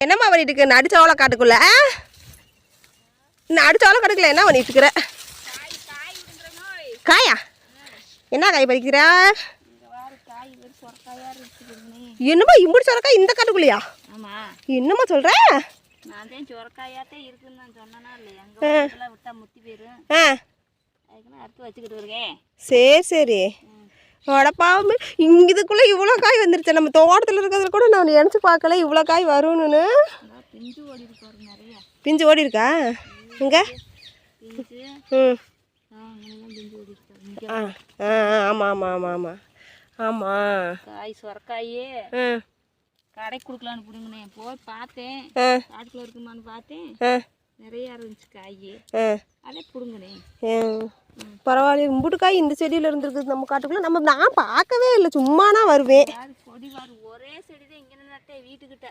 என்னம்மா பண்ணிட்டு இருக்கு? நடுச்சோளம் காட்டுக்குள்ள நடுச்சோளம் காட்டுக்குள்ள என்ன பண்ணிட்டு இருக்கிற? காயா? என்ன காய் பறிக்கிற? என்னம்மா இம்புடி சொரக்காய் இந்த காட்டுக்குள்ளையா? என்னம்மா சொல்ற? சரி சரி. வடப்பாம்பு இதுக்குள்ள இவ்வளோ காய் வந்துருச்சு. நம்ம தோட்டத்தில் இருக்கிறதுல கூட நான் நினச்சி பார்க்கல இவ்வளோ காய் வரும்னு. பிஞ்சு ஓடி இருக்கா இங்க? ம் ஆமாம் ஆமாம் ஆமாம் ஆமாம் ஆமாம். காய் சொரக்காயே கடைக்கு கொடுக்கலான்னு பிடுங்கினேன். போய் பார்த்தேன் காட்டுக்குள்ள இருக்குமான்னு பார்த்தேன். நிறையா இருந்துச்சு காய். அதே பிடுங்கினேன். பரவாயில்ல. இம்புட்டு காய் இந்த செடியில் இருந்துருக்குது நம்ம காட்டுக்குள்ள. நான் பார்க்கவே இல்லை, சும்மானா வருவேன். கொடி வரும் ஒரே செடி தான் இங்கே நட்டேன் வீட்டுக்கிட்ட.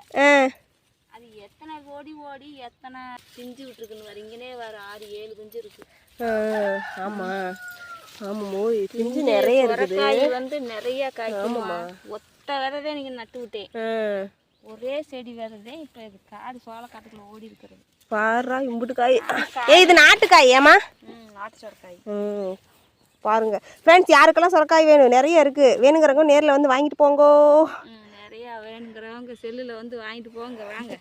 அது எத்தனை ஓடி ஓடி எத்தனை பிஞ்சு விட்டுருக்குன்னு வர இங்கனே வர 6-7 பிஞ்சு இருக்கு. ஆமாம் ஆமாமோ பிஞ்சு நிறைய இருக்குது. காய் வந்து நிறைய காய். ஆமாம்மா ஒத்த விததே நீங்கள் நட்டு விட்டேன். ஒரே செடி விததே இப்போ இது காடு சோள காட்டுக்குள்ள ஓடி இருக்கிறது. பாருடா இம்புட்டு காய். இது நாட்டுக்காய் ஏமா? நாட்டு சொரக்காய். பாருங்க ஃப்ரெண்ட்ஸ், யாருக்கெல்லாம் சொரக்காய் வேணும் நிறைய இருக்குது. வேணுங்கிறவங்க நேரில் வந்து வாங்கிட்டு போங்கோ. நிறையா வேணுங்கிறவங்க செல்லில் வந்து வாங்கிட்டு போங்க. வாங்க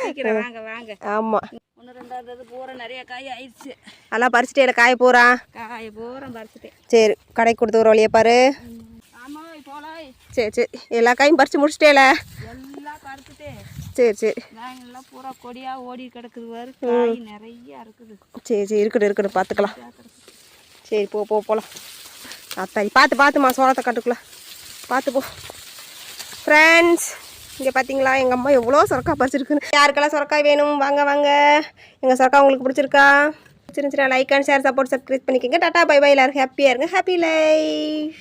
சீக்கிரம் வாங்க வாங்க. ஆமாம் 1-2 பூரா நிறைய காய் ஆயிடுச்சு. அதெல்லாம் பறிச்சுட்டே காய பூரா பறிச்சுட்டேன். சரி கடைக்கு கொடுத்து ஒரு வழியை பாரு. ஆமாம் போலாம். சரி சரி எல்லா காயும் பறித்து முடிச்சிட்டேல? எல்லாம் பறிச்சுட்டேன். சரி சரி. எல்லாம் பூரா கொடியாக ஓடி கிடக்குது வரு. காய் நிறைய இருக்குது. சரி சரி இருக்கட்டும் பார்த்துக்கலாம். சரி போகலாம். அத்தாடி பார்த்துமா சோளத்தை காட்டுக்குள்ள பார்த்து போ. ஃப்ரெண்ட்ஸ் இங்கே பார்த்தீங்களா எங்கள் அம்மா எவ்வளோ சொரக்காய் பறிச்சிருக்குன்னு. யாருக்கெல்லாம் சொரக்காய் வேணும் வாங்க வாங்க. எங்கள் சொரக்காய் உங்களுக்கு பிடிச்சிருக்கா? பிடிச்சிருந்துச்சுன்னா like and share support subscribe பண்ணிக்கோங்க. Tata bye bye. எல்லாரும் ஹாப்பியாக இருங்க. Happy life.